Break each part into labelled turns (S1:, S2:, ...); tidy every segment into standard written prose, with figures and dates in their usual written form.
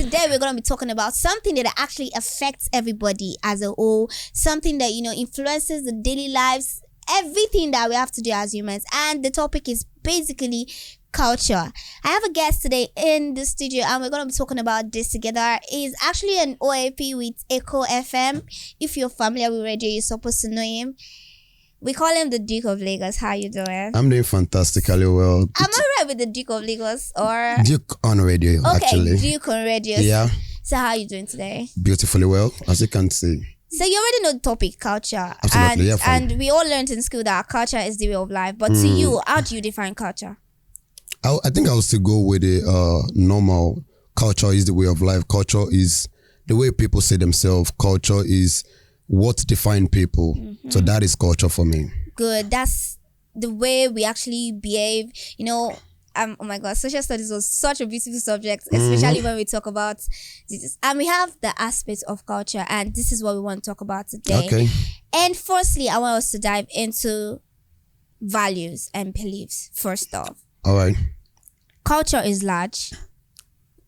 S1: today we're going to be talking about something that actually affects everybody as a whole, something that, influences the daily lives, everything that we have to do as humans. And the topic is basically culture. I have a guest today in the studio and we're going to be talking about this together. He's actually an OAP with Echo FM. If you're familiar with radio, you're supposed to know him. We call him the Duke of Lagos. How you doing?
S2: I'm doing fantastically well.
S1: Am I right with the Duke of Lagos or
S2: Duke on radio?
S1: Okay,
S2: actually.
S1: Duke on radio.
S2: Yeah.
S1: So how are you doing today?
S2: Beautifully well, as you can see.
S1: So you already know the topic, culture.
S2: Absolutely,
S1: and we all learned in school that culture is the way of life. But to you, how do you define culture?
S2: I think I will still go with the normal. Culture is the way of life. Culture is the way people say themselves. Culture is what defines people. So that is culture for me.
S1: Good. That's the way we actually behave. Oh my God, social studies was such a beautiful subject, especially when we talk about this. And we have the aspects of culture, and this is what we want to talk about today.
S2: Okay.
S1: And firstly, I want us to dive into values and beliefs first off.
S2: All right.
S1: Culture is large.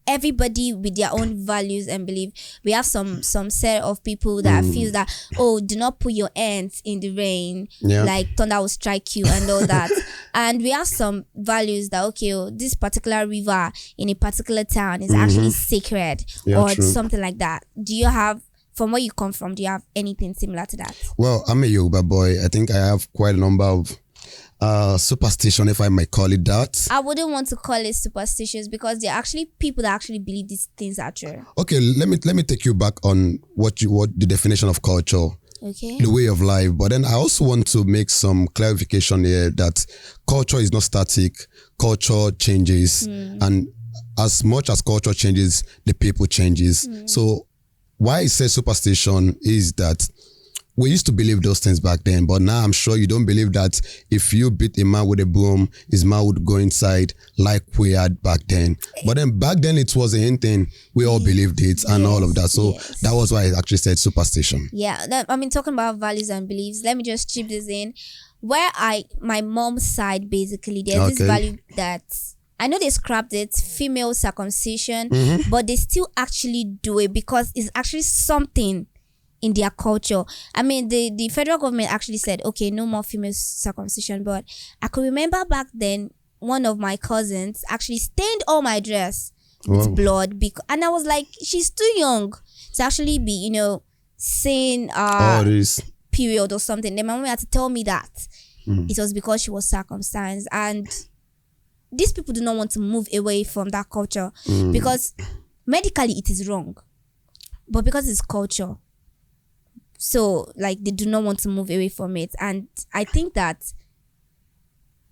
S1: Everybody with their own values and belief. We have some set of people that feel that, do not put your hands in the rain, like thunder will strike you and all that. And we have some values that, this particular river in a particular town is actually sacred or something like that. Do you have, from where you come from, do you have anything similar to that?
S2: Well, I'm a Yoruba boy. I think I have quite a number of superstition, if I might call it that.
S1: I wouldn't want to call it superstitious because there are actually people that actually believe these things are true.
S2: Okay, let me take you back on what the definition of culture.
S1: Okay.
S2: The way of life. But then I also want to make some clarification here that culture is not static. Culture changes, and as much as culture changes, the people changes. So why I say superstition is that we used to believe those things back then, but now I'm sure you don't believe that if you beat a man with a broom, his man would go inside like we had back then. But then back then it was a thing. We all believed it and all of that. So that was why I actually said superstition.
S1: Yeah, talking about values and beliefs, let me just chip this in. Where my mom's side, basically, there's this value that I know they scrapped it, female circumcision, but they still actually do it because it's actually something in their culture. I mean, the federal government actually said, okay, no more female circumcision. But I could remember back then, one of my cousins actually stained all my dress with blood. And I was like, she's too young to actually be, seeing period or something. Then my mom had to tell me that it was because she was circumcised. And these people do not want to move away from that culture because medically it is wrong. But because it's culture, so, they do not want to move away from it. And I think that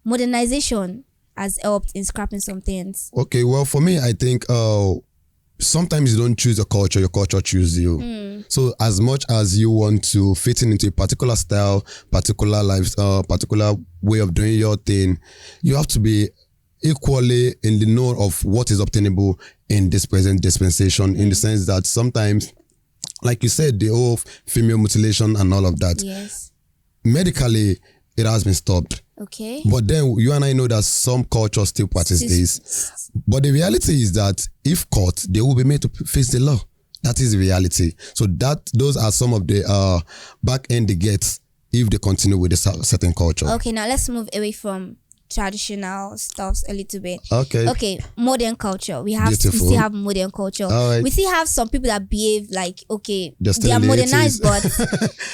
S1: modernization has helped in scrapping some things. Okay,
S2: well, for me, I think sometimes you don't choose your culture chooses you. So, as much as you want to fit into a particular style, particular lifestyle, particular way of doing your thing, you have to be equally in the know of what is obtainable in this present dispensation, in the sense that sometimes, like you said, the whole female mutilation and all of that.
S1: Yes.
S2: Medically, it has been stopped.
S1: Okay.
S2: But then you and I know that some cultures still practice this. But the reality is that if caught, they will be made to face the law. That is the reality. So those are some of the back end they get if they continue with a certain culture.
S1: Okay, now let's move away from traditional stuffs a little bit.
S2: Okay,
S1: modern culture. We still have modern culture. We still have some people that behave like, they are modernized, but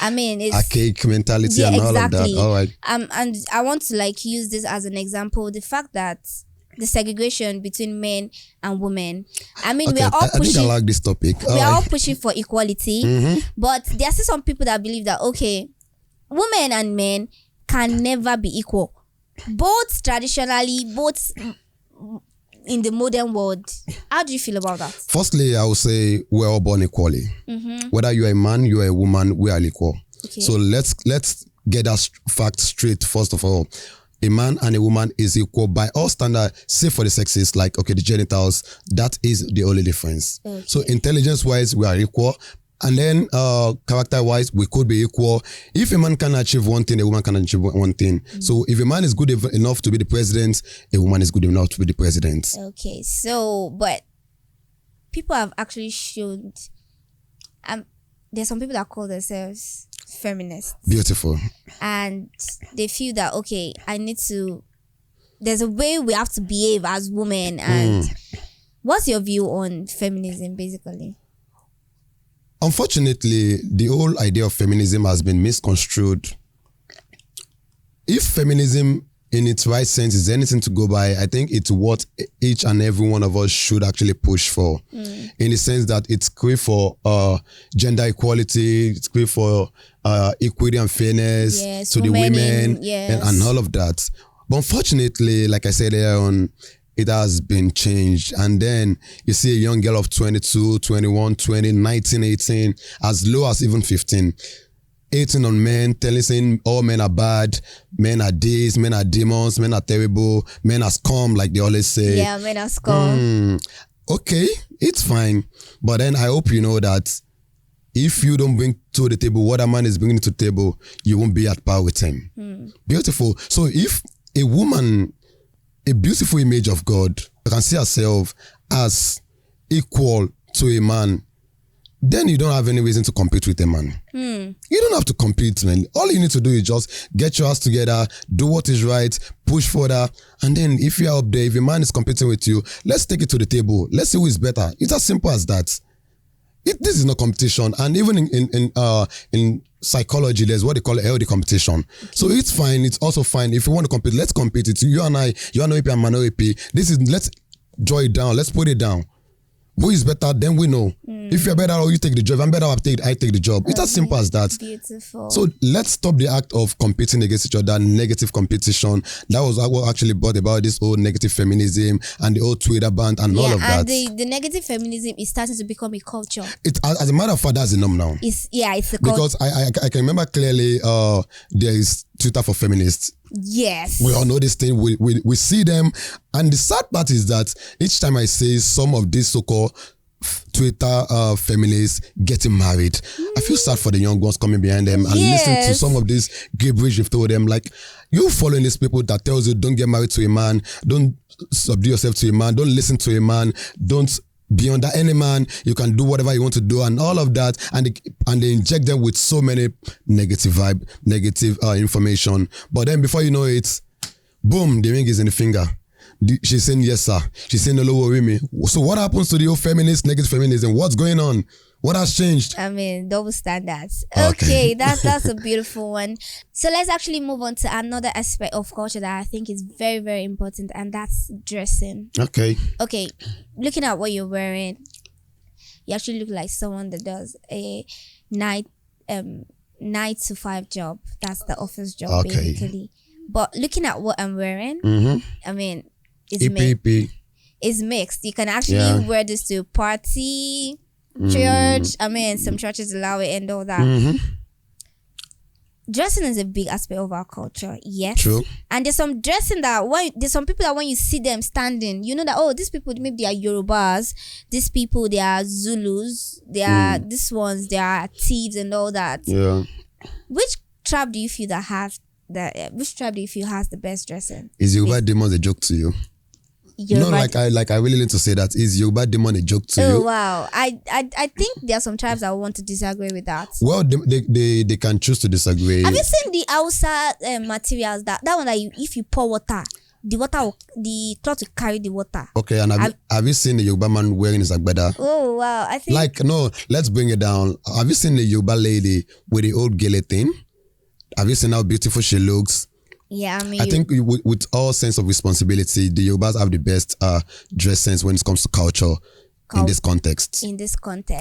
S1: I mean, it's
S2: archaic mentality and all of that. All right.
S1: And I want to use this as an example. The fact that the segregation between men and women. I mean, we are all pushing.
S2: I think I like this topic.
S1: We are all pushing for equality, but there are still some people that believe that women and men can never be equal. Both traditionally, both in the modern world. How do you feel about that?
S2: Firstly, I would say we're all born equally. Whether you're a man, you're a woman, we are equal.
S1: Okay.
S2: So let's get that fact straight. First of all, a man and a woman is equal by all standards, save for the sexes, the genitals. That is the only difference.
S1: Okay.
S2: So intelligence-wise, we are equal. And then character-wise, we could be equal. If a man can achieve one thing, a woman can achieve one thing. So if a man is good enough to be the president, a woman is good enough to be the president.
S1: Okay, so, but people have actually shown. There's some people that call themselves feminists.
S2: Beautiful.
S1: And they feel that, okay, there's a way we have to behave as women. And what's your view on feminism, basically?
S2: Unfortunately, the whole idea of feminism has been misconstrued. If feminism in its right sense is anything to go by, I think it's what each and every one of us should actually push for. In the sense that it's great for gender equality, it's great for equity and fairness to the women and all of that. But unfortunately, like I said earlier on, it has been changed. And then you see a young girl of 22, 21, 20, 19, 18, as low as even 15, 18 on men, saying all men are bad, men are this, men are demons, men are terrible, men are scum, like they always say.
S1: Yeah, men are scum.
S2: Okay, it's fine. But then I hope you know that if you don't bring to the table what a man is bringing to the table, you won't be at par with him. Beautiful. So if a woman, a beautiful image of God, can see herself as equal to a man, then you don't have any reason to compete with a man. You don't have to compete, man. All you need to do is just get your ass together, do what is right, push further, and then if you're up there, if a man is competing with you, let's take it to the table. Let's see who is better. It's as simple as that. This is not competition, and even in psychology, there's what they call healthy competition. So it's fine. It's also fine if you want to compete. Let's compete. It's you and I. You are no AP and man no AP. Let's draw it down. Let's put it down. Who is better? Then we know. If you're better, or you take the job. If I'm better, I take the job. It's as simple as that.
S1: Beautiful.
S2: So let's stop the act of competing against each other, negative competition. That was what actually brought about this whole negative feminism and the old Twitter ban and all of that.
S1: And the negative feminism is starting to become a culture.
S2: As a matter of fact, that's the norm now.
S1: It's a culture.
S2: Because I can remember clearly there is Twitter for feminists.
S1: Yes.
S2: We all know this thing. We see them. And the sad part is that each time I say some of these so-called Twitter feminists getting married, I feel sad for the young ones coming behind them and listening to some of this gibberish you've told them. Like, you following these people that tells you don't get married to a man, don't subdue yourself to a man, don't listen to a man, don't be under any man, you can do whatever you want to do and all of that, and they inject them with so many negative information. But then before you know it, boom, the ring is in the finger. She's saying yes sir, she's saying no worry me. So what happens to the old feminist, negative feminism? What's going on? What has changed?
S1: I mean, double standards. Okay, that's a beautiful one. So let's actually move on to another aspect of culture that I think is very, very important, and that's dressing.
S2: Okay,
S1: looking at what you're wearing, you actually look like someone that does a 9 to 5 job. That's the office job, basically. But looking at what I'm wearing, I mean, it's mixed. You can actually wear this to a party, church. I mean, some churches allow it and all that. Dressing is a big aspect of our culture, yes.
S2: True.
S1: And there's some dressing there's some people that when you see them standing, you know that, oh, these people, maybe they are Yorubas, these people, they are Zulus, they are these ones, they are thieves and all that.
S2: Yeah.
S1: Which tribe do you feel has the best dressing?
S2: Is Yoruba demon a joke to you? No, like I really need to say that. Is Yoruba demon a joke to you?
S1: Oh wow, I think there are some tribes that want to disagree with that.
S2: Well, they can choose to disagree.
S1: Have you seen the Hausa materials? That one that if you pour water, the cloth will carry the water.
S2: Okay, and have you seen the Yoruba man wearing his agbada?
S1: Oh wow, I think
S2: let's bring it down. Have you seen the Yoruba lady with the old gele thing? Have you seen how beautiful she looks?
S1: Yeah, I mean,
S2: I think with all sense of responsibility, the Yorubas have the best dress sense when it comes to culture in this context.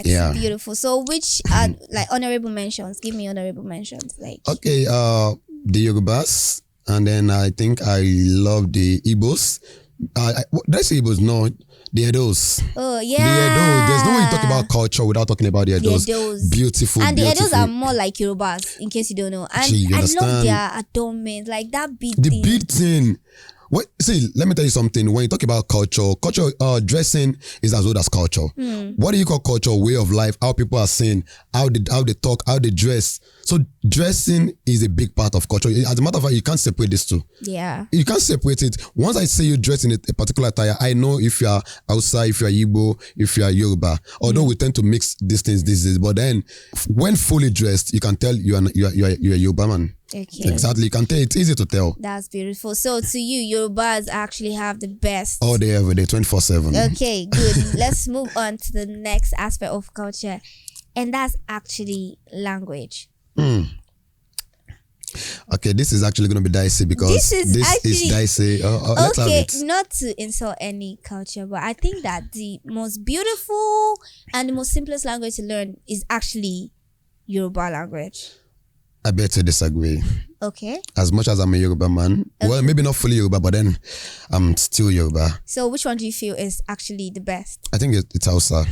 S1: Yeah, beautiful. So, which are like honorable mentions? Give me honorable mentions.
S2: Okay, the Yorubas, and then I think I love the Igbos. Did I say Igbos? No, the Edos.
S1: Oh yeah,
S2: the Edos. There's no way you talk about culture without talking about the Edos. Beautiful,
S1: and the Edos are more like Yorubas, in case you don't know. And I love their adornment, like that bead.
S2: The bead thing. See, let me tell you something. When you talk about culture, dressing is as old as culture. What do you call culture? Way of life, how people are seen, how they talk, how they dress. So dressing is a big part of culture. As a matter of fact, you can't separate these two.
S1: Yeah.
S2: You can't separate it. Once I say you dress in a particular attire, I know if you are Hausa, if you are Igbo, if you are Yoruba. Although we tend to mix these things these days, but then when fully dressed, you can tell you are Yoruba man.
S1: Okay.
S2: Exactly. You can tell. It's easy to tell.
S1: That's beautiful. So to you, Yorubas actually have the best.
S2: All day, every day, 24/7.
S1: Okay, good. Let's move on to the next aspect of culture, and that's actually language.
S2: Okay, this is actually going to be dicey because this is dicey. Let's have it.
S1: Not to insult any culture, but I think that the most beautiful and the most simplest language to learn is actually Yoruba language.
S2: I bet to disagree.
S1: Okay.
S2: As much as I'm a Yoruba man, well, maybe not fully Yoruba, but then I'm still Yoruba.
S1: So which one do you feel is actually the best?
S2: I think it's Hausa.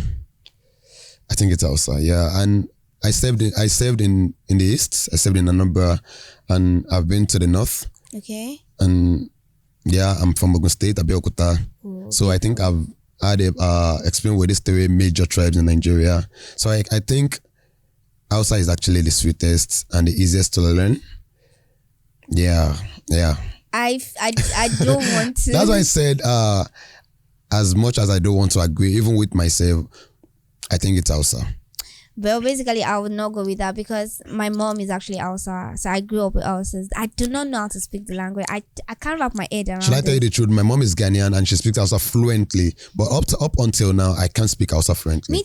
S2: Yeah. And I served in the East. I served in Anambra, and I've been to the North.
S1: Okay.
S2: And yeah, I'm from Ogun State, Abeokuta. So I think I've had a experience with these three major tribes in Nigeria. So I think Hausa is actually the sweetest and the easiest to learn. Yeah.
S1: I don't want to.
S2: That's why I said, as much as I don't want to agree, even with myself, I think it's Hausa.
S1: Well, basically, I would not go with that because my mom is actually Hausa. So I grew up with Hausas. I do not know how to speak the language. I can't wrap my head around it.
S2: Should I tell you the truth? My mom is Ghanaian and she speaks Hausa fluently. But up until now, I can't speak Hausa fluently.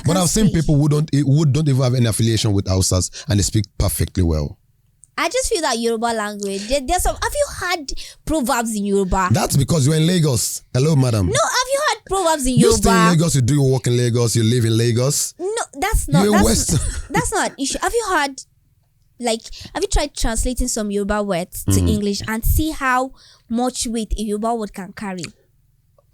S2: But I've seen people who don't even have any affiliation with Hausas and they speak perfectly well.
S1: I just feel that Yoruba language, there's some. Have you had proverbs in Yoruba?
S2: That's because you're in Lagos. Hello, madam.
S1: No, have you had proverbs in Yoruba?
S2: You stay in Lagos, you do your work in Lagos, you live in Lagos.
S1: No, that's not.
S2: You're West.
S1: That's not an issue. Have you tried translating some Yoruba words to English and see how much weight a Yoruba word can carry?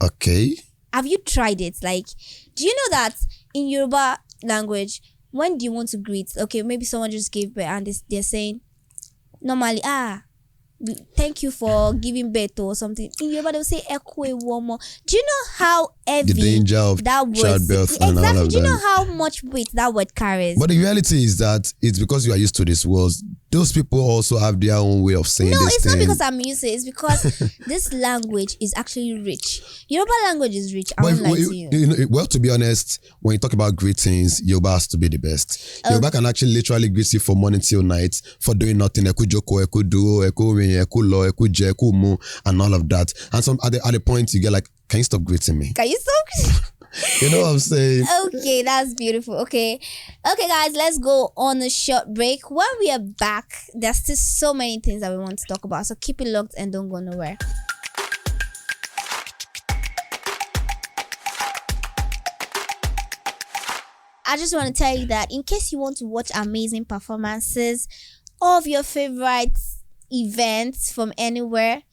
S2: Okay.
S1: Have you tried it? Like, do you know that in Yoruba language, when do you want to greet? Okay, maybe someone just gave birth and they're saying, normally, thank you for giving birth or something. In Yoruba, they'll say, Eku ewu omo. Do you know how heavy
S2: the danger of
S1: that word
S2: childbirth
S1: exactly.
S2: and all of
S1: Do you know
S2: that.
S1: how much weight that word carries?
S2: But the reality is that it's because you are used to this world. Those people also have their own way of saying this thing.
S1: No, it's not because I'm used to it. It's because this language is actually rich. Yoruba language is rich. I won't lie to you.
S2: Well, to be honest, when you talk about greetings, Yoruba has to be the best. Yoruba can actually literally greet you from morning till night for doing nothing. Eku joko, eku duo, eku rin, eku lo, eku je, eku mu, and all of that. And some at the point you get like, can you stop greeting me?
S1: Can you stop?
S2: You know what I'm saying?
S1: Okay, that's beautiful. Okay, guys, let's go on a short break. When we are back, there's still so many things that we want to talk about. So keep it locked and don't go nowhere. I just want to tell you that in case you want to watch amazing performances of your favorite events from anywhere,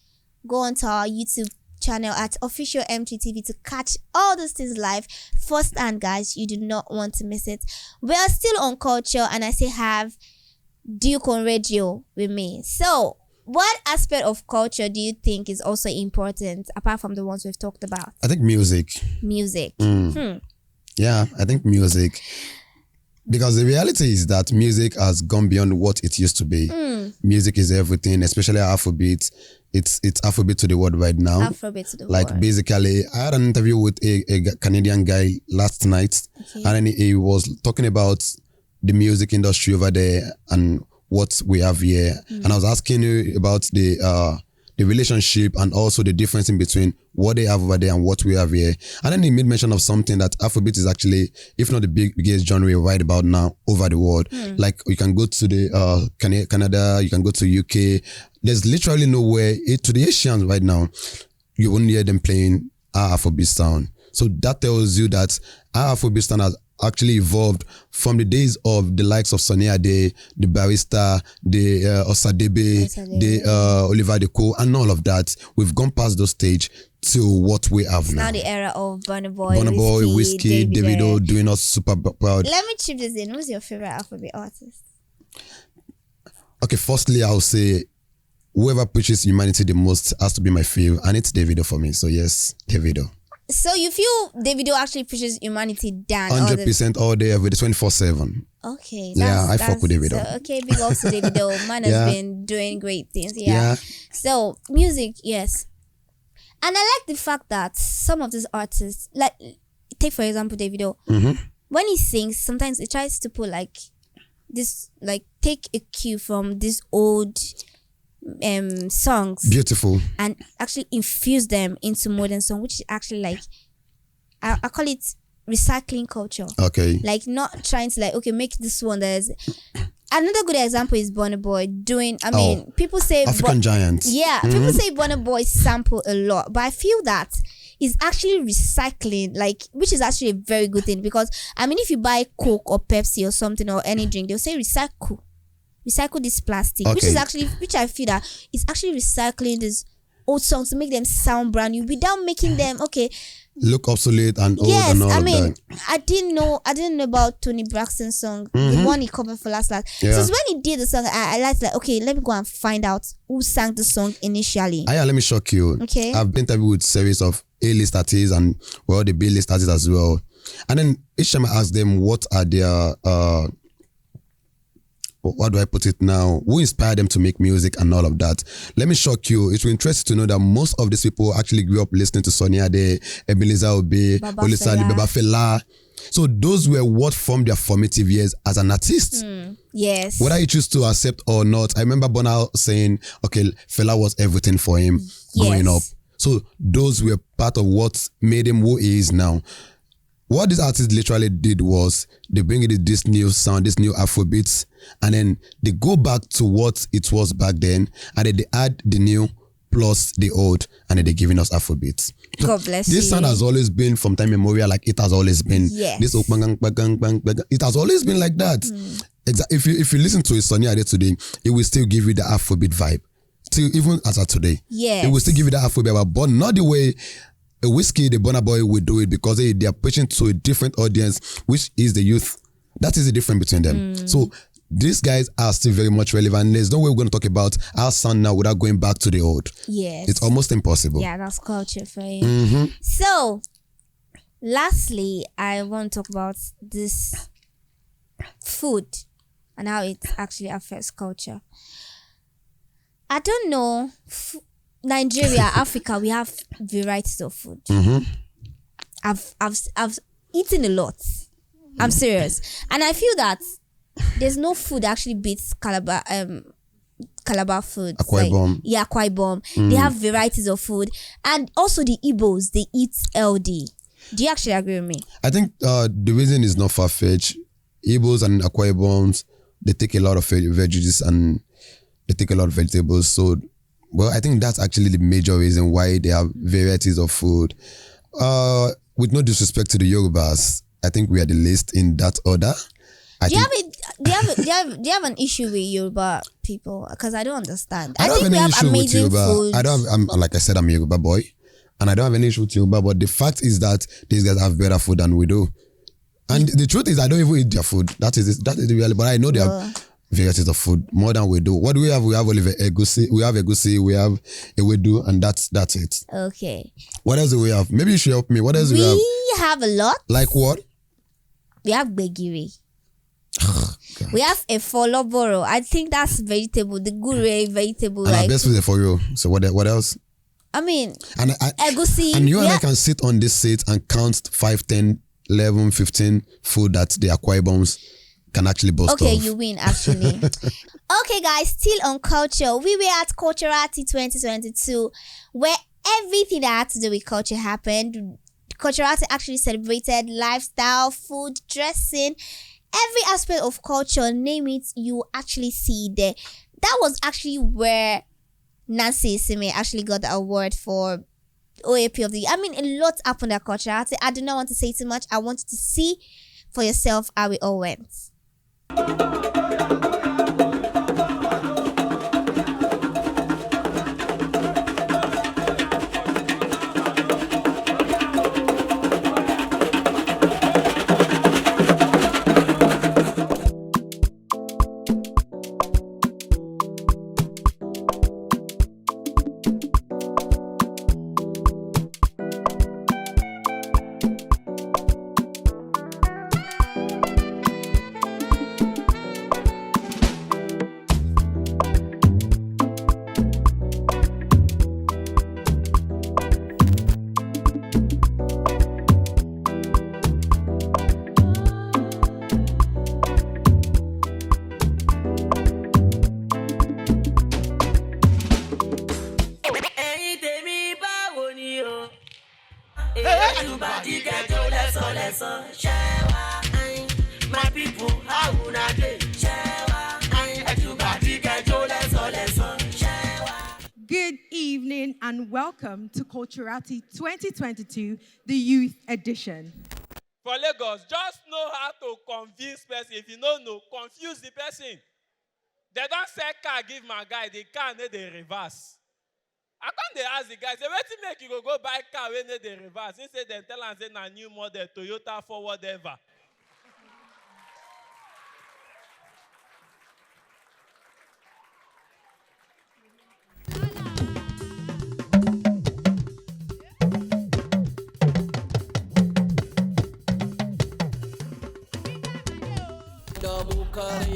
S1: go onto our YouTube channel at Official MTTV to catch all those things live firsthand, guys. You do not want to miss it. We are still on culture, and I still have Duke on radio with me. So, what aspect of culture do you think is also important apart from the ones we've talked about?
S2: I think music. Yeah, I think music. Because the reality is that music has gone beyond what it used to be. Music is everything, especially Afrobeat. It's Afrobeat to the world right now.
S1: Afrobeat to the world.
S2: Like basically, I had an interview with a Canadian guy last night, and then he was talking about the music industry over there and what we have here. And I was asking you about the relationship and also the difference in between what they have over there and what we have here. And then he made mention of something that Afrobeat is actually, if not the biggest genre right about now over the world. Like you can go to the Canada, you can go to UK. There's literally nowhere to the Asians right now, you won't hear them playing our Afrobeat sound. So that tells you that our Afrobeat sound has actually evolved from the days of the likes of Sonny Ade, the Barrister, the Osadebe, the Oliver Deco, and all of that. We've gone past those stage to what we have now.
S1: Now the era of Burna Boy,
S2: Whiskey, Davido doing us super proud.
S1: Let me chip this in. Who's your favorite Afrobeat artist?
S2: Okay, firstly, I'll say whoever preaches humanity the most has to be my favorite, and it's Davido for me. So yes, Davido.
S1: So you feel Davido actually pushes humanity down?
S2: 100% all day, every day, 24/7.
S1: Okay.
S2: Yeah, I fuck with Davido.
S1: So, okay, big ups to Davido. Man has been doing great things. Yeah. So music, yes. And I like the fact that some of these artists, like take for example Davido, when he sings, sometimes he tries to put like this, like take a cue from these old songs,
S2: beautiful,
S1: and actually infuse them into modern song, which is actually like I call it recycling culture.
S2: Okay,
S1: like not trying to like okay make this one. There's another good example is Burna Boy doing. I mean, people say
S2: African Giant.
S1: Yeah, people say Burna Boy sample a lot, but I feel that is actually recycling, like, which is actually a very good thing, because I mean, if you buy Coke or Pepsi or something or any drink, they'll say recycle this plastic, which is actually, which I feel that is actually recycling these old songs to make them sound brand new without making them
S2: look obsolete and old.
S1: Yes,
S2: and all
S1: I
S2: of
S1: mean,
S2: that.
S1: I didn't know about Tony Braxton's song, the one he covered for last.
S2: Yeah.
S1: So when he did the song, I liked like, okay, let me go and find out who sang the song initially.
S2: Let me shock you.
S1: Okay.
S2: I've been interviewed with series of A-list artists and the B-list artists as well. And then each time I ask them what are their what do I put it now? Who inspired them to make music and all of that? Let me shock you. It will interest you to know that most of these people actually grew up listening to Sunny Ade, Ebenezer Obey, Olisali, Baba Fela. So those were what formed their formative years as an artist.
S1: Yes.
S2: Whether you choose to accept or not, I remember Burna saying, okay, Fela was everything for him growing up. So those were part of what made him who he is now. What these artists literally did was they bring in this new sound, this new Afrobeats, and then they go back to what it was back then, and then they add the new plus the old, and then they're giving us Afrobeats.
S1: God bless you.
S2: This sound has always been from time immemorial, like it has always been.
S1: Yes.
S2: This it has always been like that. If you listen to a Sunny Ade today, it will still give you the Afrobeat vibe. Till even as of today.
S1: Yes.
S2: It will still give you the Afrobeat vibe, but not the way a Whiskey, the Burna Boy will do it, because they are preaching to a different audience, which is the youth. That is the difference between them. So these guys are still very much relevant. There's no way we're going to talk about our sound now without going back to the old.
S1: Yes.
S2: It's almost impossible.
S1: Yeah, that's culture for you. So, lastly, I want to talk about this food and how it actually affects culture. I don't know. Nigeria, Africa, we have varieties of food. I've eaten a lot. I'm serious, and I feel that there's no food that actually beats Calabar food.
S2: Akwa Ibom.
S1: Yeah, Akwa Ibom. They have varieties of food, and also the Igbos, they eat LD. Do you actually agree with me?
S2: I think the reason is not far-fetched. Igbos and Akwa Iboms, they take a lot of veggies and they take a lot of vegetables. So, well, I think that's actually the major reason why they have varieties of food. With no disrespect to the Yorubas, I think we are the least in that order.
S1: Do you have an issue with Yoruba people? Because I don't understand. I
S2: don't
S1: think
S2: have any
S1: we have
S2: issue with
S1: amazing
S2: Yoruba.
S1: food.
S2: Like I said, I'm a Yoruba boy, and I don't have any issue with Yoruba. But the fact is that these guys have better food than we do. And the truth is, I don't even eat their food. That is the reality. But I know they have varieties of food more than we do. What do we have? We have olive egusi. We have egusi. We have ewedu, and that's it.
S1: Okay.
S2: What else do we have? Maybe you should help me. What else do we have?
S1: We have a lot.
S2: Like what?
S1: We have begiri. We have a foloboro. I think that's vegetable. The gure vegetable.
S2: And our best food is for you. So what else?
S1: I mean,
S2: and
S1: egusi.
S2: And you and I can sit on this seat and count 5, 10, 11, 15 food that the Akwa Iboms can actually boast of.
S1: Okay, you win actually. Okay, guys, still on culture. We were at Culturati 2022, where everything that had to do with culture happened. Culturati actually celebrated lifestyle, food, dressing, every aspect of culture, name it, you actually see there. That was actually where Nancy Isime actually got the award for OAP of the year. I mean, a lot happened at Culturati. I do not want to say too much. I want you to see for yourself how it all went.
S3: My people, how una dey?
S4: Good evening and welcome to Culturati 2022, the Youth Edition.
S5: For Lagos, just know how to convince person. If you don't know, confuse the person. They don't sell car, give my guy, the car need the reverse. I can't they ask the guy, say, wait till make you go buy car when need the reverse. He say, they tell us a new model, Toyota for whatever.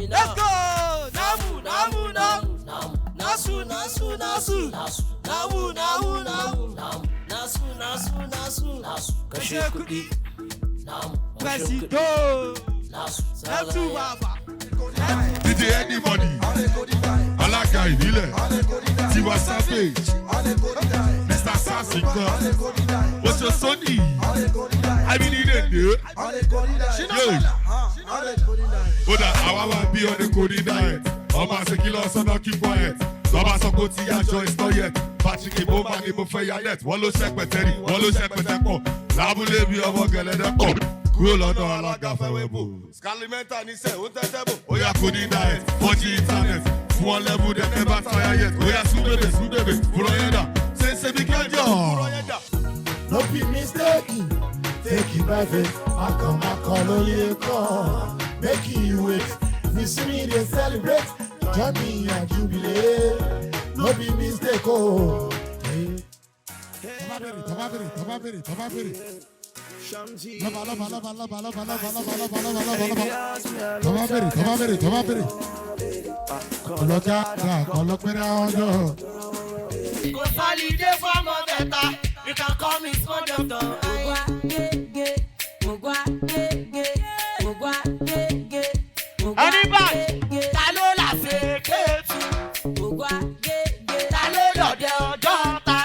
S3: Let's go! Namu. Nasu. Nasu. Kashe kudi. Presido. Nasu baba.
S6: DJ anybody. Alaka Ibile. Tiwa Savage. Mr. Sassika. What's your Sony? I mean, you didn't do it. Oda, I want to be on the Cody diet. Oma se kilo so not keep quiet. Oma so go to your choice not yet. Patrick Iboma ni mo fe ya net. Wọ́n ló secretary, wọ́n ló secretary. Lábúlé bí ọmọ gẹ̀lẹ́ dẹ́pọ̀. Kúrò lọ́dọ̀ alága fẹ́wẹ́ bò. Scalimenta ní sẹ́, ó tẹ́tẹ́ bò. Oya Cody diet, 4G internet. Fún wọn level dem never tire yet. Oya súdèbè, kúrò yẹ́dà. Ṣé bí kẹjọ?
S7: No be mistake, take it by faith. I come only call. Make you wait. You see me, they celebrate. Join me and jubilate. No be mistake, oh. Tababiri.
S3: Consolidate for more better. You can call me small doctor. Anybody? Ta ló la ṣe kéètù? Ta ló lọ́dẹ ọjọ́ ta?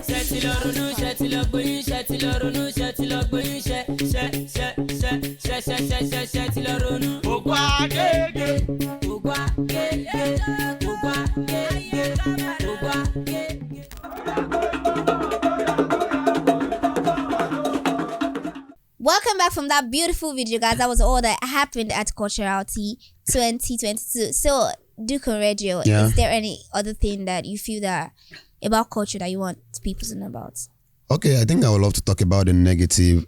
S3: Ṣé ti lọ ronú, ṣé ti lọ gbóyún, ṣé ti lọ ronú, ṣé ti lọ gbóyún, ṣé ti lọ ronú. Ògùn agége.
S1: Welcome back from that beautiful video, guys. That was all that happened at Culturality 2022. So, Duke on Radio, is there any other thing that you feel that about culture that you want people to know about?
S2: Okay, I think I would love to talk about the negative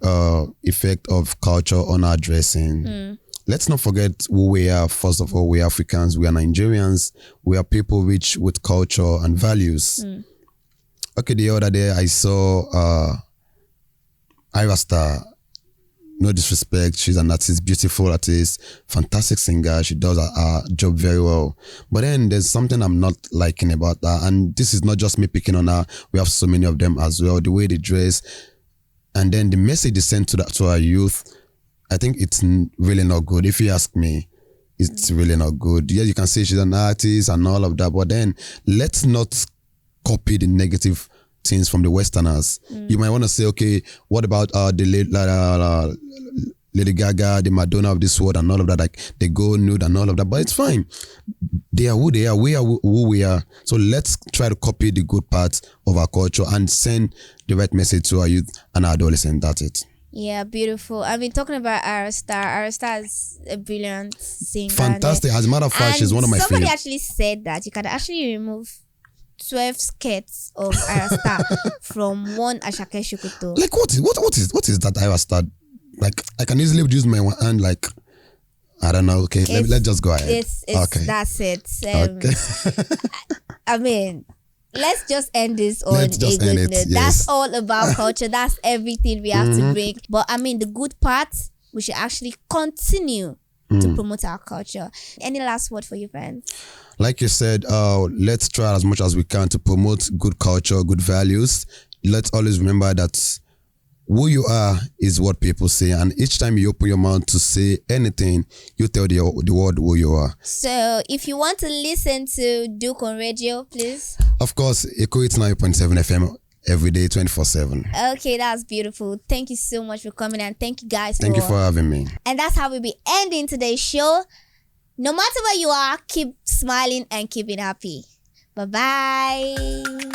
S2: effect of culture on our dressing. Let's not forget who we are. First of all, we are Africans, we are Nigerians, we are people rich with culture and values. Okay, the other day I saw Ira Star. No disrespect, she's an artist, beautiful artist, fantastic singer. She does her job very well. But then there's something I'm not liking about her. And this is not just me picking on her. We have so many of them as well. The way they dress. And then the message they send to our youth, I think it's really not good. If you ask me, it's really not good. Yeah, you can say she's an artist and all of that. But then let's not copy the negative things from the Westerners. You might want to say, okay, what about the Lady Gaga, the Madonna of this world and all of that, like they go nude and all of that, but it's fine. They are who they are, we are who we are. So let's try to copy the good parts of our culture and send the right message to our youth and our adolescents. That's it.
S1: Yeah, beautiful. I mean, talking about Ira Star is a brilliant singer.
S2: Fantastic. As a matter of fact, she's one of my favorites.
S1: Somebody actually said that you can actually remove 12 skirts of Ira Star from one Ashake Shukuto.
S2: Like what is that Ira Star? Like I can easily use my one hand, like I don't know. Okay, let's just go ahead.
S1: It's
S2: okay.
S1: That's it.
S2: Okay.
S1: I mean, let's just end this on a good note.
S2: Yes.
S1: That's all about culture. That's everything we have to bring. But I mean, the good parts, we should actually continue to promote our culture. Any last word for you, friends?
S2: Like you said, let's try as much as we can to promote good culture, good values. Let's always remember that who you are is what people say, and each time you open your mouth to say anything, you tell the world who you are.
S1: So if you want to listen to Duke on Radio, please.
S2: Of course, Echo 89.7 FM every day, 24/7.
S1: Okay, that's beautiful. Thank you so much for coming, and thank you guys
S2: Thank you for having me.
S1: And that's how we'll be ending today's show. No matter where you are, keep smiling and keep it happy. Bye-bye.